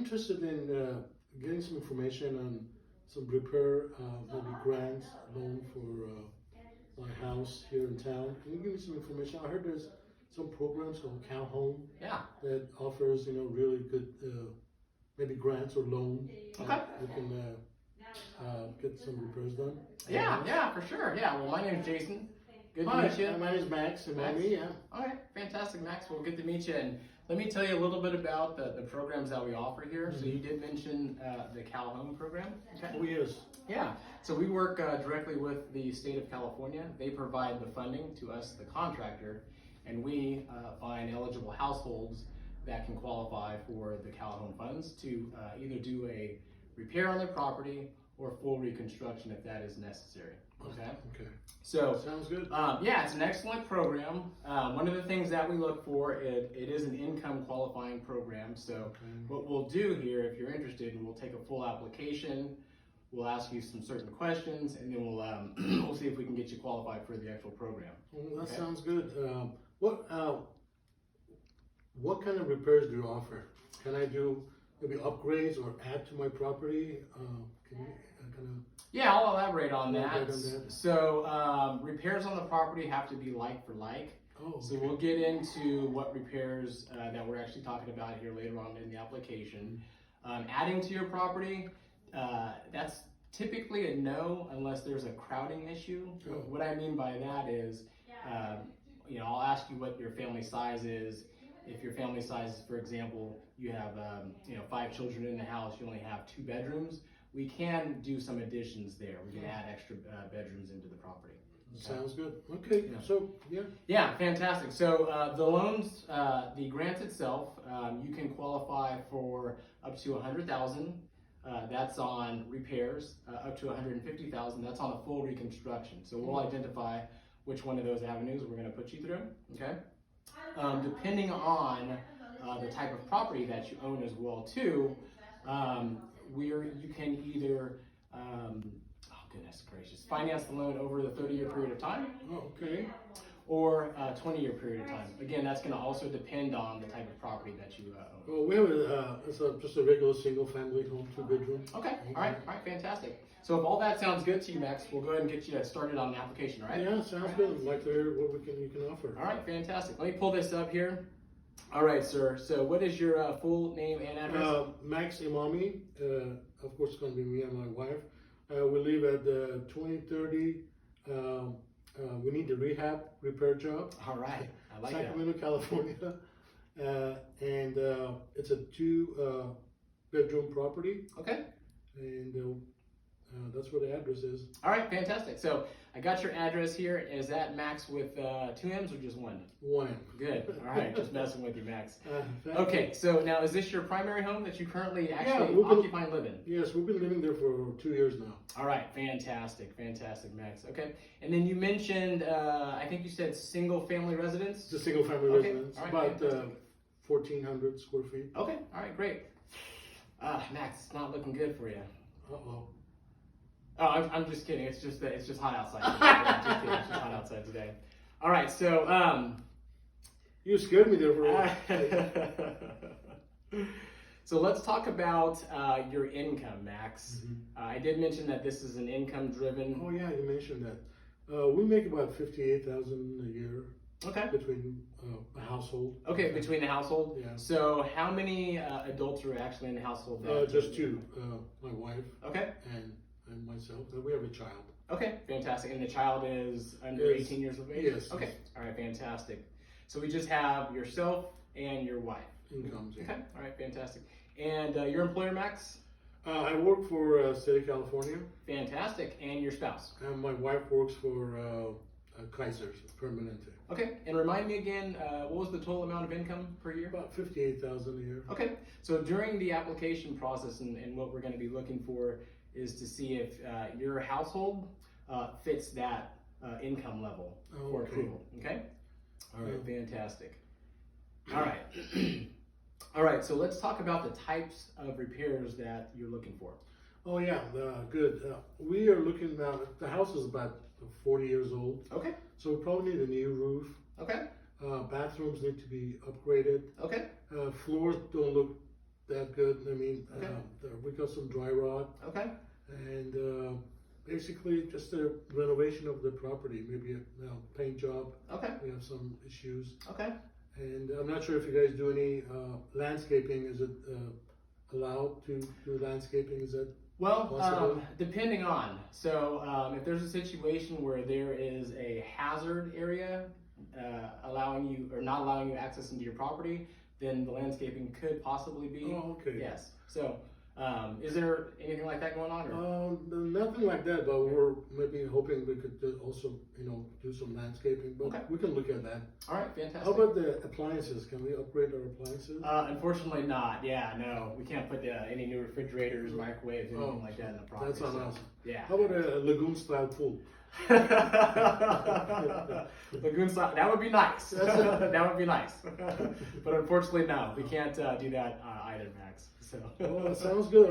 interested in getting some information on some repair, maybe grants, loan for my house here in town. Can you give me some information? I heard there's some programs called Cal Home Yeah. that offers, really good, maybe grants or loan. Okay. We can get some repairs done. Yeah, for sure. Yeah, well, my name's Jason. Good to Hi, meet you. my name is Max, and Max? yeah. All right, fantastic, Max. Well, good to meet you. And let me tell you a little bit about the programs that we offer here. So you did mention the Cal Home program. Okay. Oh, yes. Yeah, so we work directly with the state of California. They provide the funding to us, the contractor, and we find eligible households that can qualify for the Cal Home funds to either do a repair on their property or full reconstruction if that is necessary. Okay. Okay. So Sounds good. yeah, it's an excellent program. One of the things that we look for, it is an income qualifying program. So what we'll do here, if you're interested, we'll take a full application. We'll ask you some certain questions, and then we'll we'll see if we can get you qualified for the actual program. Well, that Okay. sounds good. What kind of repairs do you offer? Can I do maybe upgrades or add to my property? Can you kind of? Yeah, I'll elaborate on Elaborate that. on that. So repairs on the property have to be like for like. Oh, So okay. we'll get into what repairs that we're actually talking about here later on in the application. Adding to your property, that's typically a no unless there's a crowding issue. Oh. What I mean by that is, I'll ask you what your family size is. If your family size, for example, you have 5 children in the house, you only have 2 bedrooms, we can do some additions there. We can add extra bedrooms into the property. Okay. Sounds good. Okay, Yeah. so yeah. Yeah, fantastic. So the loans, the grant itself, you can qualify for up to $100,000. That's on repairs. Up to $150,000. That's on a full reconstruction. So we'll identify which one of those avenues we're going to put you through. Okay. Depending on the type of property that you own as well too, you can either goodness gracious, finance the loan over the 30-year period of time, Oh, okay. or a 20-year period of time. Again, that's going to also depend on the type of property that you own. Well, we have just a regular single-family home, 2-bedroom. Okay, all right, fantastic. So if all that sounds good to you, Max, we'll go ahead and get you started on the application, all right? Yeah, sounds good. I'd like to hear what you can offer. All right, fantastic. Let me pull this up here. All right, sir. So what is your full name and address? Max Imami. Of course, it's going to be me and my wife. We live at 2030. We need the rehab repair job. All right, I like that. Sacramento, California. And it's a 2-bedroom property. Okay. And that's where the address is. All right, fantastic. So I got your address here. Is that Max with 2 M's or just 1? 1. Good. All right, just messing with you, Max. Thank Okay, you. so now is this your primary home that you currently actually we've been- occupy and live in? Yes, we've been living there for 2 years now. All right, fantastic, Max. Okay, and then you mentioned, I think you said single family residence? It's a single-family Okay, residence, all right, about fantastic. 1,400 square feet. Okay, all right, great. Max, it's not looking good for you. Uh-oh. Oh, I'm just kidding. It's just hot outside today. I'm just kidding. It's just hot outside today. All right, so You scared me there for a while. so let's talk about your income, Max. I did mention that this is an income-driven. Oh yeah, you mentioned that. We make about $58,000 a year Okay. between a household. Okay, between the household. Yeah. So how many adults are actually in the household? Just 2. My wife Okay. and myself. We have a child. Okay, fantastic. And the child is under Yes. 18 years of age? Yes. Okay, all right, fantastic. So we just have yourself and your wife. Incomes. Yeah. Okay, all right, fantastic. And your employer, Max? I work for State of California, Fantastic. And your spouse? and my wife works for Kaiser's Permanente. Okay, and remind me again, what was the total amount of income per year? About $58,000 a year. Okay, so during the application process and what we're going to be looking for is to see if your household fits that income level for Okay. approval. Okay? All right, Yeah. fantastic. All right. All right, so let's talk about the types of repairs that you're looking for. Oh yeah, good. We are looking now. The house is about 40 years old, Okay, so we probably need a new roof. okay, Bathrooms need to be upgraded. okay, Floors don't look that good. I mean, Okay. we got some dry rot Okay. and basically just a renovation of the property, maybe a paint job. Okay. We have some issues. Okay. And I'm not sure if you guys do any landscaping. Is it allowed to do landscaping? Is that Well, possible? depending on. So, if there's a situation where there is a hazard area allowing you or not allowing you access into your property, then the landscaping could possibly be. Oh, okay. Yes. So, is there anything like that going on? Or? Nothing like that, but we're maybe hoping we could also, do some landscaping. But Okay. we can look at that. All right, fantastic. How about the appliances? Can we upgrade our appliances? Unfortunately, not. Yeah, no, we can't put any new refrigerators, microwaves, anything like that in the property. That's on so, us. Yeah. How about a lagoon style pool? Lagoon style. That would be nice. That would be nice. But unfortunately, no, we can't do that either, Max. So. Well, that sounds good.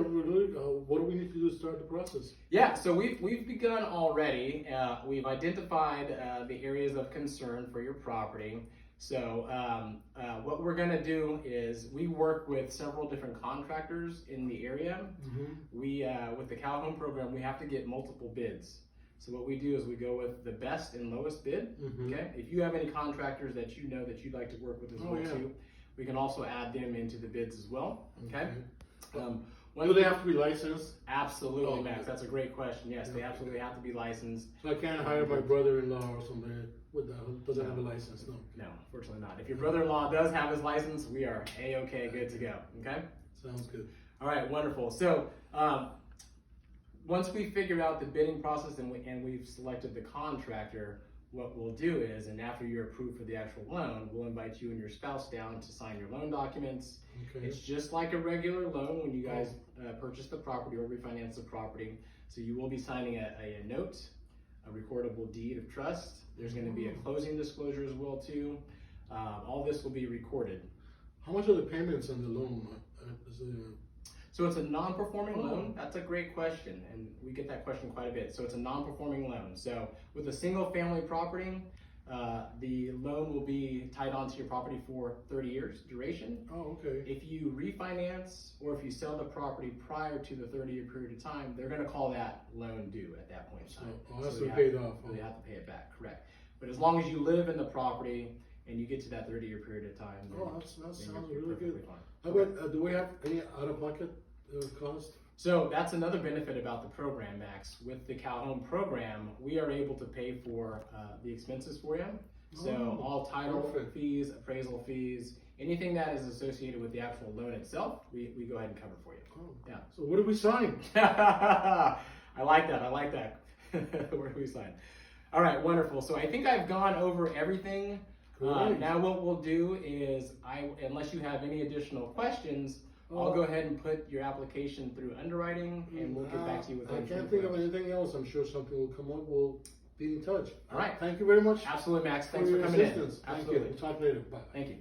What do we need to do to start the process? Yeah, so we've begun already. We've identified the areas of concern for your property. So what we're gonna do is we work with several different contractors in the area. Mm-hmm. We with the Calhoun program, we have to get multiple bids. So what we do is we go with the best and lowest bid. Mm-hmm. Okay. If you have any contractors that you know that you'd like to work with as well yeah. too, we can also add them into the bids as well. Okay. Do they have to be licensed? Absolutely, Oh, Max. okay. That's a great question. Yes, they Yeah. absolutely have to be licensed. So I can't hire my brother-in-law or somebody doesn't have a license, no. No, unfortunately not. If your brother-in-law does have his license, we are A-okay, good to go. Okay? Sounds good. All right, wonderful. So, once we figure out the bidding process and we've selected the contractor, what we'll do is, and after you're approved for the actual loan, we'll invite you and your spouse down to sign your loan documents. Okay. It's just like a regular loan when you guys purchase the property or refinance the property. So you will be signing a note, a recordable deed of trust. There's going to be a closing disclosure as well too. All this will be recorded. How much are the payments on the loan? Is it, So it's a non-performing loan. That's a great question, and we get that question quite a bit. So it's a non-performing loan. So with a single-family property, the loan will be tied onto your property for 30 years duration. oh, okay. If you refinance or if you sell the property prior to the 30-year period of time, they're going to call that loan due at that point in time. So that's you to have- pay it off. so you have to pay it back, correct. But as long as you live in the property and you get to that 30-year period of time, then, Oh, that then sounds you're really perfectly good. fine. How about, do we have any out-of-pocket cost? So that's another benefit about the program, Max. With the Calhoun program, we are able to pay for the expenses for you. So Oh, all title perfect. fees, appraisal fees, anything that is associated with the actual loan itself, we go ahead and cover for you. Oh. Yeah. So what do we sign? I like that. I like that. Where do we sign? All right, wonderful. So I think I've gone over everything. Great. Now what we'll do is, unless you have any additional questions, I'll go ahead and put your application through underwriting, and we'll get back to you with I any can't further think of questions. anything else. I'm sure something will come up. We'll be in touch. All right. Thank you very much Absolutely, Max. for Thanks for your coming in. assistance. Thank you. Absolutely. We'll talk later. Bye. Thank you.